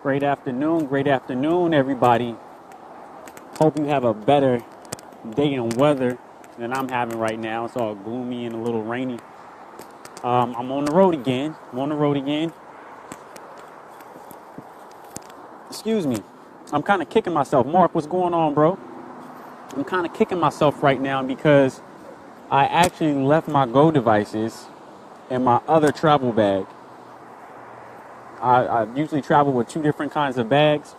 Great afternoon, everybody. Hope you have a better day and weather than I'm having right now. It's all gloomy and a little rainy. I'm on the road again. Excuse me. I'm kind of kicking myself. Mark, what's going on, bro? I'm kind of kicking myself right now because I actually left my Go devices in my other travel bag. I usually travel with two different kinds of bags,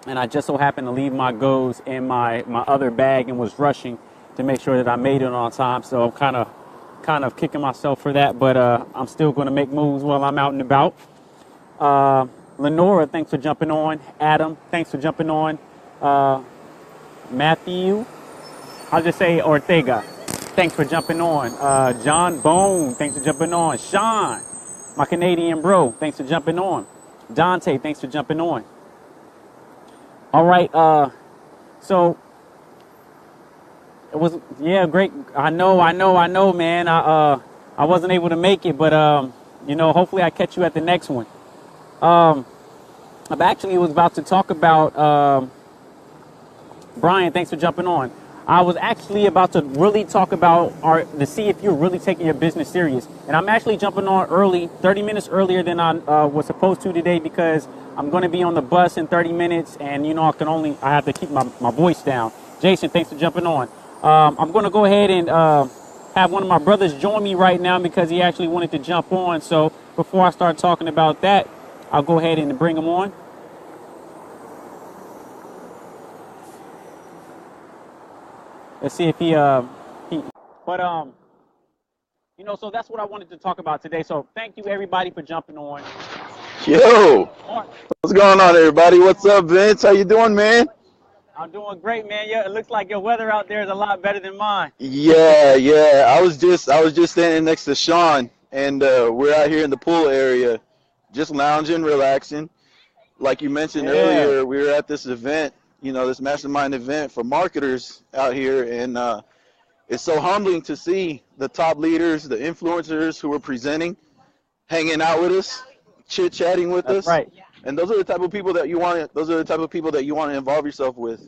and I just so happened to leave my Go's in my other bag and was rushing to make sure that I made it on time. So I'm kind of kicking myself for that, but I'm still going to make moves while I'm out and about. Lenora, thanks for jumping on. Adam, thanks for jumping on. Matthew, I'll just say Ortega, thanks for jumping on. John Bone, thanks for jumping on. Sean, my Canadian bro, thanks for jumping on. Dante, thanks for jumping on. All right, so it was, yeah, great. I know, man. I wasn't able to make it, but hopefully I catch you at the next one. I actually was about to talk about Brian. Thanks for jumping on. I was actually about to really talk about to see if you're really taking your business serious, and I'm actually jumping on early, 30 minutes earlier than I was supposed to today because I'm going to be on the bus in 30 minutes, and I have to keep my voice down. Jason, thanks for jumping on. I'm going to go ahead and have one of my brothers join me right now because he actually wanted to jump on. So before I start talking about that, I'll go ahead and bring him on. Let's see if so that's what I wanted to talk about today. So thank you everybody for jumping on. Yo, what's going on, everybody? What's up, Vince? How you doing, man? I'm doing great, man. Yeah, it looks like your weather out there is a lot better than mine. Yeah. I was just standing next to Sean, and we're out here in the pool area, just lounging, relaxing. Like you mentioned earlier, we were at this event, this mastermind event for marketers out here, and it's so humbling to see the top leaders, the influencers who are presenting, hanging out with us, chit-chatting with That's us. right. And those are the type of people that you want. Those are the type of people that you want to involve yourself with.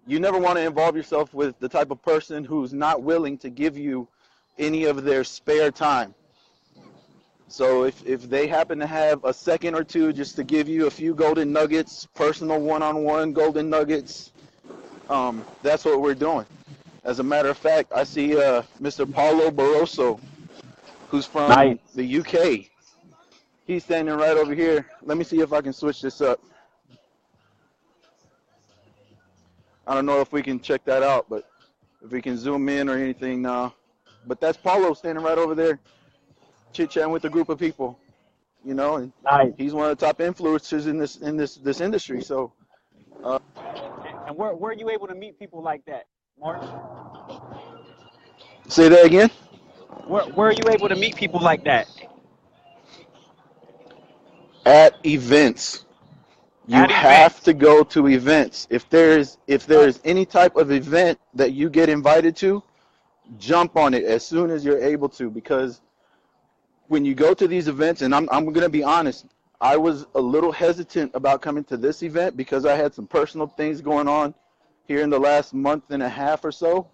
You never want to involve yourself with the type of person who's not willing to give you any of their spare time. So if they happen to have a second or two just to give you a few golden nuggets, personal one-on-one golden nuggets, that's what we're doing. As a matter of fact, I see Mr. Paulo Barroso, who's Nice. from the UK. He's standing right over here. Let me see if I can switch this up. I don't know if we can check that out, but if we can zoom in or anything now. But that's Paulo standing right over there, chit-chatting with a group of people, and Nice. he's one of the top influencers in this industry. So, And where are you able to meet people like that, Mark? say that again. Where are you able to meet people like that? At events. You have to go to events. If there's any type of event that you get invited to, jump on it as soon as you're able to, because when you go to these events, and I'm going to be honest, I was a little hesitant about coming to this event because I had some personal things going on here in the last month and a half or so.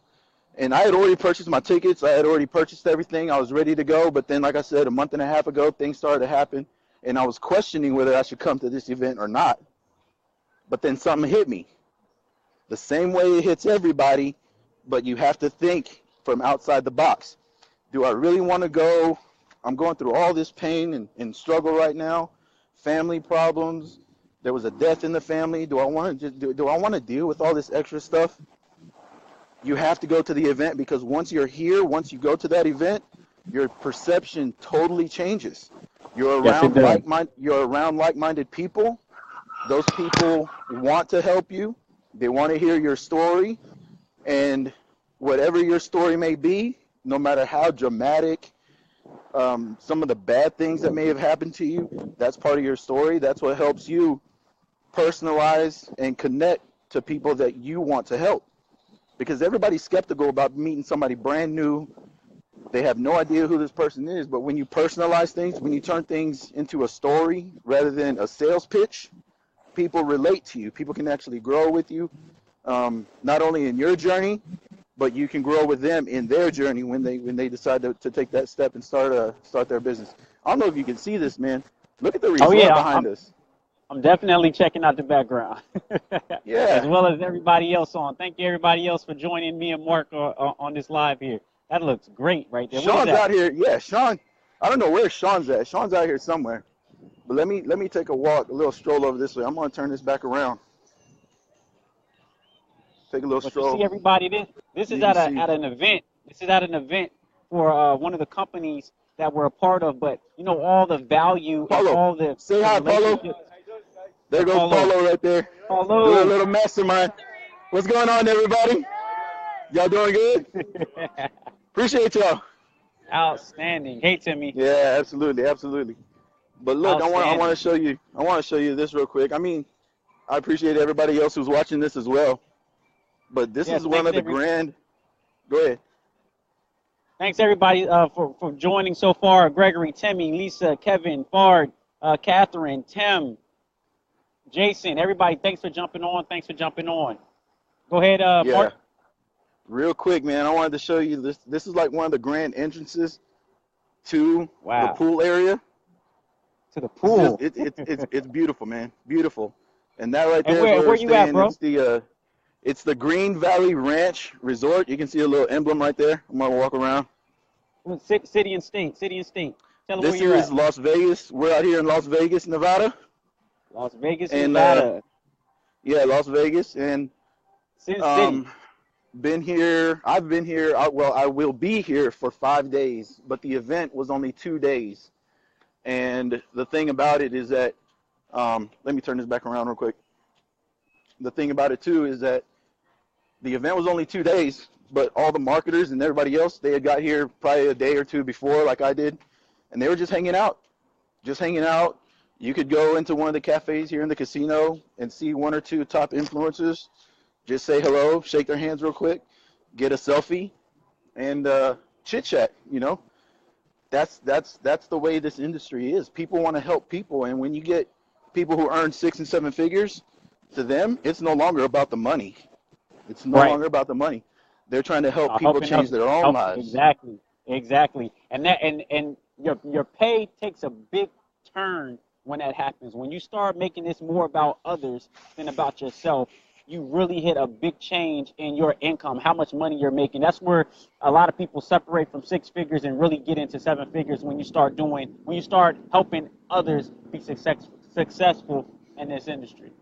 And I had already purchased my tickets. I had already purchased everything. I was ready to go. But then, like I said, a month and a half ago, things started to happen. And I was questioning whether I should come to this event or not. But then something hit me. The same way it hits everybody, but you have to think from outside the box. Do I really want to go? I'm going through all this pain and struggle right now. Family problems. There was a death in the family. Do I want to deal with all this extra stuff? You have to go to the event, because once you're here, once you go to that event, your perception totally changes. You're around like-minded people. Those people want to help you. They want to hear your story, and whatever your story may be, no matter how dramatic, some of the bad things that may have happened to you, that's part of your story. That's what helps you personalize and connect to people that you want to help. Because everybody's skeptical about meeting somebody brand new They have no idea who this person is. But when you personalize things, when you turn things into a story rather than a sales pitch, people relate to you. People can actually grow with you, not only in your journey, but you can grow with them in their journey when they decide to take that step and start their business. I don't know if you can see this, man. Look at the Oh resort yeah, behind us. I'm definitely checking out the background, as Yeah. well as everybody else on. Thank you, everybody else, for joining me and Mark on this live here. That looks great right there. What is Sean's that? out here. Yeah, Sean. I don't know where Sean's at. Sean's out here somewhere. But let me take a walk, a little stroll over this way. I'm gonna turn this back around. Take a little But you see, stroll. everybody, this is You can see. at an event. This is at an event for one of the companies that we're a part of. But you know, all the value and Paulo, all say the hi, Paulo. relationships. There goes Paulo, Paulo right there. Doing a Paulo. little mastermind. What's going on, everybody? Y'all doing good? Appreciate y'all. Outstanding. Hey, Timmy. Yeah, absolutely, absolutely. But look, I want to Outstanding. show you this real quick. I mean, I appreciate everybody else who's watching this as well. But this Yes, is one of the grand. Go ahead. thanks everybody for joining so far. Gregory, Timmy, Lisa, Kevin, Bard, Catherine, Tim, Jason, everybody, thanks for jumping on. Thanks for jumping on. Go ahead, Yeah, Mark. real quick, man. I wanted to show you this. This is like one of the grand entrances to the Wow. pool area. To the It's just pool. it's beautiful, man. Beautiful. And that right And there is where where we're you at, staying. bro? It's the Green Valley Ranch Resort. You can see a little emblem right there. I'm gonna walk around. City and state. City and state. Tell them where This you're is at. Las Vegas. We're out here in Las Vegas, Nevada. Las Vegas, And Nevada. yeah, Las Vegas. And Sin City. um, been here. I've been here. Well, I will be here for 5 days, but the event was only 2 days. And the thing about it is that, let me turn this back around real quick. The thing about it too is that the event was only 2 days, but all the marketers and everybody else, they had got here probably a day or two before, like I did, and they were just hanging out. Just hanging out. You could go into one of the cafes here in the casino and see one or two top influencers. Just say hello, shake their hands real quick, get a selfie, and chit chat. You know, that's the way this industry is. People want to help people, and when you get people who earn 6 and 7 figures, to them, it's no longer about the money. It's no Right. longer about the money. They're trying to help people Helping change others. their own Help lives. exactly. Exactly. And your pay takes a big turn when that happens. When you start making this more about others than about yourself, you really hit a big change in your income, how much money you're making. That's where a lot of people separate from 6 figures and really get into 7 figures when you start helping others be successful in this industry.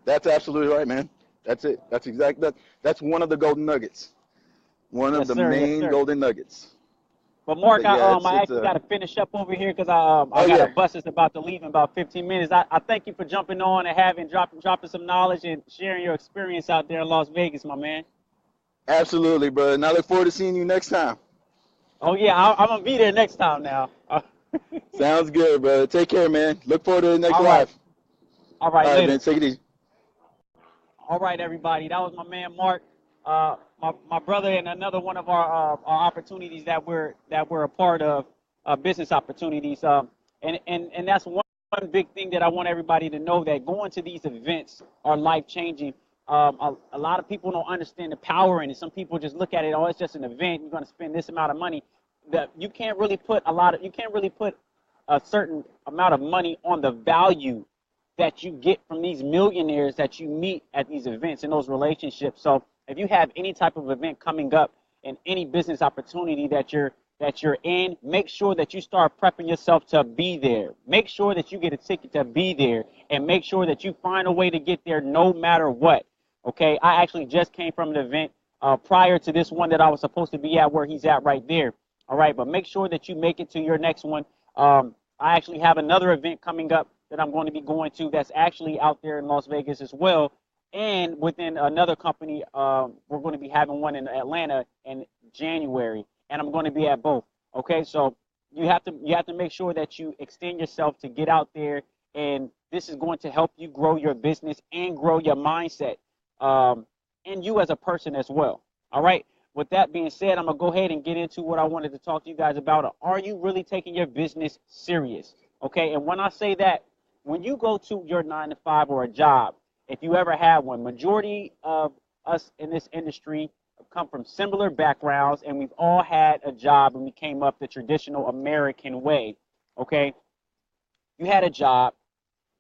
That's absolutely right, man. That's it. That's one of the golden nuggets. One of Yes, the sir. Yes, main sir. golden nuggets. But Mark, But yeah, I it's actually got to finish up over here because I oh got a yeah, bus that's about to leave in about 15 minutes. I thank you for jumping on and dropping some knowledge and sharing your experience out there in Las Vegas, my man. absolutely, bro. And I look forward to seeing you next time. Oh yeah, I'm gonna be there next time now. Sounds good, bro. Take care, man. Look forward to the next All right, live. all right, All right, later. man. Take it easy. All right, everybody. That was my man Mark, my brother, and another one of our opportunities that we're a part of, business opportunities. And that's one big thing that I want everybody to know, that going to these events are life changing. A lot of people don't understand the power in it. Some people just look at it, oh, it's just an event. You're going to spend this amount of money. That you can't really put a certain amount of money on the value that you get from these millionaires that you meet at these events and those relationships. So if you have any type of event coming up and any business opportunity that you're in, make sure that you start prepping yourself to be there. Make sure that you get a ticket to be there, and make sure that you find a way to get there no matter what. Okay, I actually just came from an event prior to this one that I was supposed to be at, where he's at right there. All right, but make sure that you make it to your next one. I actually have another event coming up that I'm going to be going to that's actually out there in Las Vegas as well. And within another company, we're going to be having one in Atlanta in January, and I'm going to be at both. Okay, so you have to make sure that you extend yourself to get out there, and this is going to help you grow your business and grow your mindset, and you as a person as well. All right. with that being said, I'm going to go ahead and get into what I wanted to talk to you guys about. Are you really taking your business serious? Okay, and when I say that, when you go to your 9 to 5 or a job, if you ever had one, majority of us in this industry come from similar backgrounds, and we've all had a job, and we came up the traditional American way. Okay, you had a job.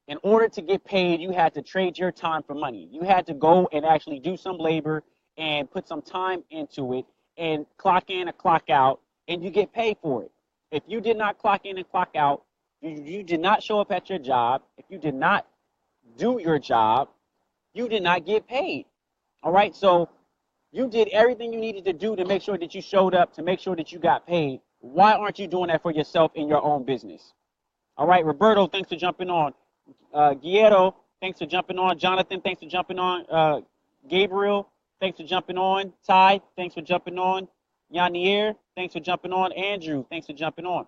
In order to get paid, you had to trade your time for money. You had to go and actually do some labor and put some time into it and clock in and clock out, and you get paid for it. If you did not clock in and clock out, you did not show up at your job, if you did not do your job, you did not get paid. All right, so you did everything you needed to do to make sure that you showed up, to make sure that you got paid. Why aren't you doing that for yourself in your own business? All right, Roberto, thanks for jumping on. Guiero, thanks for jumping on. Jonathan, thanks for jumping on. Gabriel, thanks for jumping on. Ty, thanks for jumping on. Yanier, thanks for jumping on. Andrew, thanks for jumping on.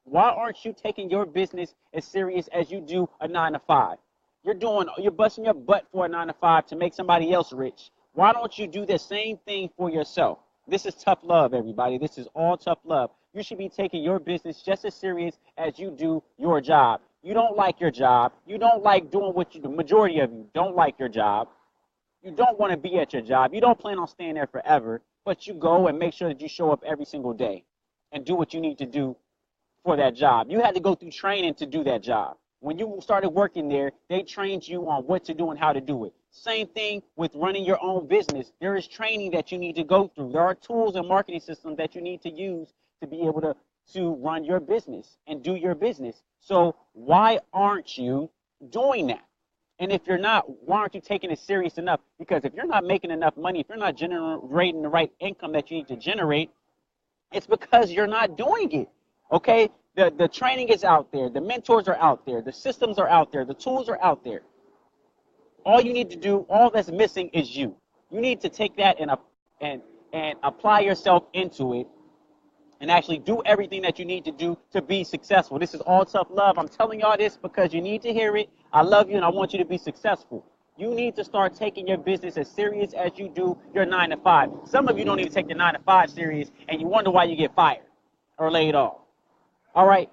Why aren't you taking your business as serious as you do a 9 to 5? You're busting your butt for a 9 to 5 to make somebody else rich. Why don't you do the same thing for yourself? This is tough love, everybody. This is all tough love. You should be taking your business just as serious as you do your job. You don't like your job. You don't like doing what you do. The majority of you don't like your job. You don't want to be at your job. You don't plan on staying there forever, but you go and make sure that you show up every single day and do what you need to do for that job. You had to go through training to do that job. When you started working there, they trained you on what to do and how to do it. Same thing with running your own business. There is training that you need to go through. There are tools and marketing systems that you need to use to be able to run your business and do your business. So why aren't you doing that? And if you're not, why aren't you taking it serious enough? Because if you're not making enough money, if you're not generating the right income that you need to generate, it's because you're not doing it. Okay? The training is out there. The mentors are out there. The systems are out there. The tools are out there. All you need to do, all that's missing is you. You need to take that and apply yourself into it and actually do everything that you need to do to be successful. This is all tough love. I'm telling y'all this because you need to hear it. I love you and I want you to be successful. You need to start taking your business as serious as you do your 9 to 5. Some of you don't even take the 9 to 5 serious and you wonder why you get fired or laid off. All right,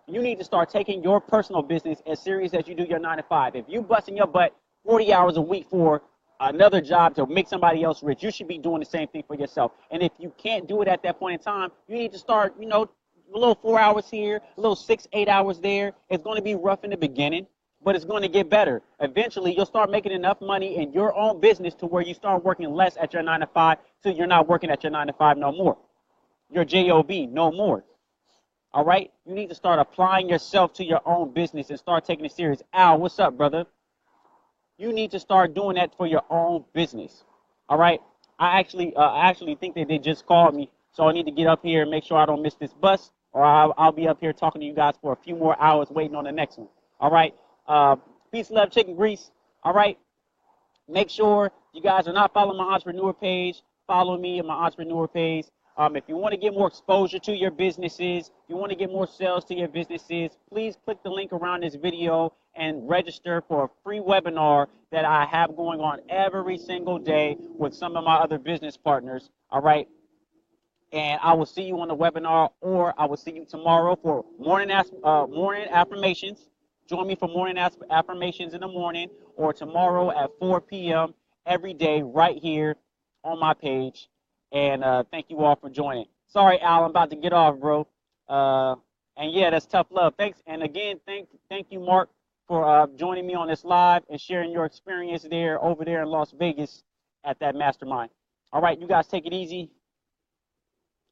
you need to start taking your personal business as serious as you do your 9 to 5. If you busting your butt 40 hours a week for another job to make somebody else rich, you should be doing the same thing for yourself. And if you can't do it at that point in time, you need to start, a little 4 hours here, a little 6, 8 hours there. It's going to be rough in the beginning, but it's going to get better. Eventually, you'll start making enough money in your own business to where you start working less at your 9 to 5 till you're not working at your 9 to 5 no more. Your job no more. All right? You need to start applying yourself to your own business and start taking it serious. Al, what's up, brother? You need to start doing that for your own business. All right? I actually think that they just called me, so I need to get up here and make sure I don't miss this bus, or I'll be up here talking to you guys for a few more hours waiting on the next one. All right? Peace, love, chicken grease. All right? Make sure you guys are not following my entrepreneur page. Follow me on my entrepreneur page. If you want to get more exposure to your businesses, if you want to get more sales to your businesses, please click the link around this video and register for a free webinar that I have going on every single day with some of my other business partners. All right. And I will see you on the webinar, or I will see you tomorrow for morning affirmations. Join me for morning affirmations in the morning, or tomorrow at 4 p.m. every day right here on my page. And thank you all for joining. Sorry, Al, I'm about to get off, bro. And yeah, that's tough love. Thanks. And again, thank you, Mark, for joining me on this live and sharing your experience over there in Las Vegas at that mastermind. All right, you guys take it easy.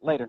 Later.